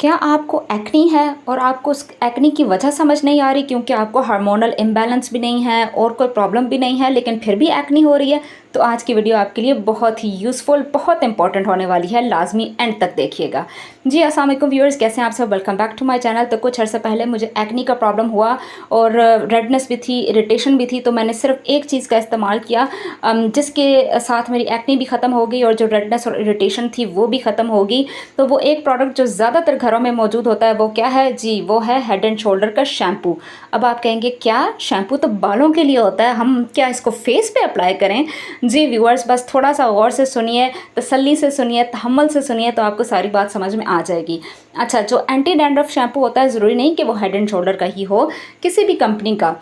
क्या आपको एक्नी है और आपको उस एक्नी की वजह समझ नहीं आ रही क्योंकि आपको हार्मोनल इम्बैलेंस भी नहीं है और कोई प्रॉब्लम भी नहीं है लेकिन फिर भी एक्नी हो रही है? तो आज की वीडियो आपके लिए बहुत ही यूज़फुल, बहुत इंपॉर्टेंट होने वाली है, लाजमी एंड तक देखिएगा। जी अस्सलाम वालेकुम व्यूअर्स, कैसे हैं आप सब? Welcome back to my channel. तो कुछ अर्से पहले मुझे एक्नी का प्रॉब्लम हुआ और रेडनेस भी थी, इरिटेशन भी थी। तो मैंने सिर्फ एक चीज़ का इस्तेमाल किया जिसके साथ मेरी एक्नी भी ख़त्म हो गई और जो रेडनेस और इरिटेशन थी वो भी ख़त्म हो गई। तो वो एक प्रोडक्ट जो ज़्यादातर घरों में मौजूद होता है वो क्या है जी? वो है हेड एंड शोल्डर का शैम्पू। अब आप कहेंगे क्या शैम्पू तो बालों के लिए होता है, हम क्या इसको फेस पे अप्लाई करें? जी व्यूअर्स, बस थोड़ा सा गौर से सुनिए, तसल्ली से सुनिए, तहम्मुल से सुनिए तो आपको सारी बात समझ में आ जाएगी। अच्छा, जो एंटी डैंड्रफ शैम्पू होता है, ज़रूरी नहीं कि वो हेड एंड शोल्डर का ही हो, किसी भी कंपनी का।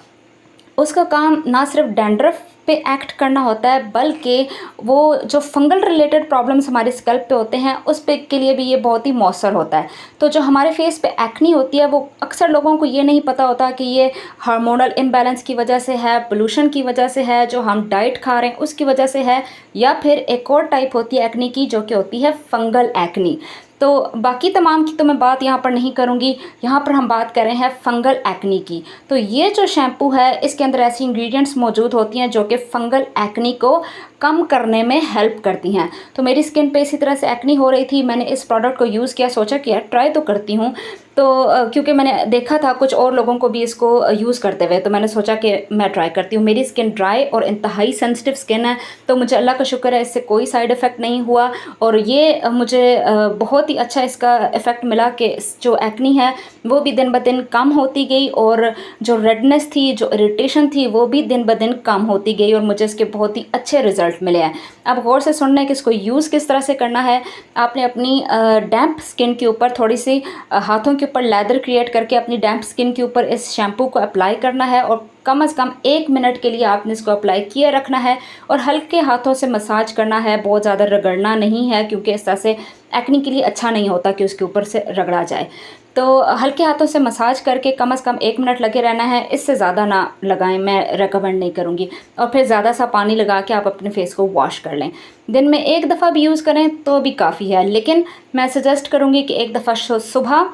उसका काम ना सिर्फ डैंड्रफ पे एक्ट करना होता है बल्कि वो जो फंगल रिलेटेड प्रॉब्लम्स हमारे स्कल्प पे होते हैं उस पे के लिए भी ये बहुत ही मौसर होता है। तो जो हमारे फेस पे एक्नी होती है वो अक्सर लोगों को ये नहीं पता होता कि ये हार्मोनल इम्बैलेंस की वजह से है, पोल्यूशन की वजह से है, जो हम डाइट खा रहे हैं उसकी वजह से है, या फिर एक और टाइप होती है एक्नी की जो कि होती है फंगल एक्नी। तो बाकी तमाम की तो मैं बात यहाँ पर नहीं करूँगी, यहाँ पर हम बात कर रहे हैं फंगल एक्नी की। तो ये जो शैम्पू है इसके अंदर ऐसी इंग्रेडिएंट्स मौजूद होती हैं जो कि फंगल एक्नी को कम करने में हेल्प करती हैं। तो मेरी स्किन पे इसी तरह से एक्नी हो रही थी, मैंने इस प्रोडक्ट को यूज़ किया, सोचा कि यार ट्राई तो करती हूँ। तो क्योंकि मैंने देखा था कुछ और लोगों को भी इसको यूज़ करते हुए, तो मैंने सोचा कि मैं ट्राई करती हूँ। मेरी स्किन ड्राई और इंतहाई सेंसिटिव स्किन है, तो मुझे अल्लाह का शुक्र है इससे कोई साइड इफ़ेक्ट नहीं हुआ और ये मुझे बहुत ही अच्छा इसका इफ़ेक्ट मिला कि जो एक्नी है वो भी दिन ब दिन कम होती गई और जो रेडनेस थी, जो इरिटेशन थी, वो भी दिन ब दिन कम होती गई और मुझे इसके बहुत ही अच्छे रिजल्ट मिले हैं। अब गौर से सुनना है कि इसको यूज़ किस तरह से करना है। आपने अपनी डैम्प स्किन के ऊपर थोड़ी सी हाथों के ऊपर लेदर क्रिएट करके अपनी डैम्प स्किन के ऊपर इस शैम्पू को अप्लाई करना है और कम से कम 1 मिनट के लिए आपने इसको अप्लाई किए रखना है और हल्के हाथों से मसाज करना है, बहुत ज़्यादा रगड़ना नहीं है क्योंकि इस तरह से एक्नी के लिए अच्छा नहीं होता कि उसके ऊपर से रगड़ा जाए। तो हल्के हाथों से मसाज करके कम से कम 1 मिनट लगे रहना है, इससे ज़्यादा ना लगाएं, मैं रेकमेंड नहीं करूँगी। और फिर ज़्यादा सा पानी लगा के आप अपने फेस को वॉश कर लें। दिन में 1 दफ़ा भी यूज़ करें तो भी काफ़ी है, लेकिन मैं सजेस्ट करूँगी कि 1 दफ़ा सुबह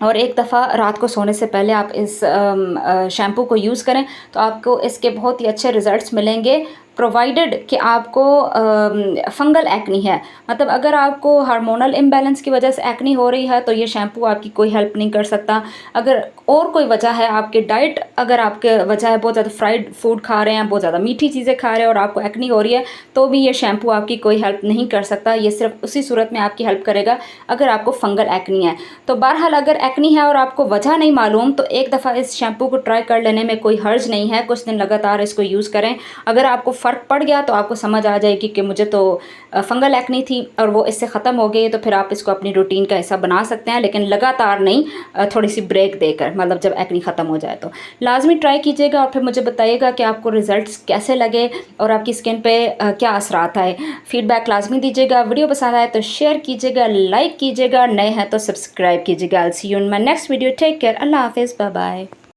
और 1 दफ़ा रात को सोने से पहले आप इस शैम्पू को यूज़ करें तो आपको इसके बहुत ही अच्छे रिज़ल्ट्स मिलेंगे, प्रोवाइडेड कि आपको फंगल एक्नी है। मतलब अगर आपको हार्मोनल इम्बैलेंस की वजह से एक्नी हो रही है तो ये शैम्पू आपकी कोई हेल्प नहीं कर सकता। अगर और कोई वजह है, आपकी डाइट अगर आपके वजह है, बहुत ज़्यादा फ्राइड फूड खा रहे हैं, बहुत ज़्यादा मीठी चीज़ें खा रहे हैं और आपको एक्नी हो रही है, तो भी ये शैम्पू आपकी कोई हेल्प नहीं कर सकता। ये सिर्फ उसी सूरत में आपकी हेल्प करेगा अगर आपको फंगल एक्नी है। तो बहरहाल अगर एक्नी है और आपको वजह नहीं मालूम तो 1 दफ़ा इस शैम्पू को ट्राई कर लेने में कोई हर्ज नहीं है। कुछ दिन लगातार इसको यूज़ करें, अगर आपको फ़र्क पड़ गया तो आपको समझ आ जाएगी कि मुझे तो फंगल एक्नी थी और वो इससे ख़त्म हो गई, तो फिर आप इसको अपनी रूटीन का हिस्सा बना सकते हैं, लेकिन लगातार नहीं, थोड़ी सी ब्रेक देकर, मतलब जब एक्नी ख़त्म हो जाए तो लाजमी ट्राई कीजिएगा और फिर मुझे बताइएगा कि आपको रिज़ल्ट्स कैसे लगे और आपकी स्किन पे क्या असरात आए। फीडबैक लाजमी दीजिएगा। वीडियो पसंद आए तो शेयर कीजिएगा, लाइक कीजिएगा, नए हैं तो सब्सक्राइब कीजिएगा। I will see you in my next video. Take care, Allah हाफिज़, बाय बाय।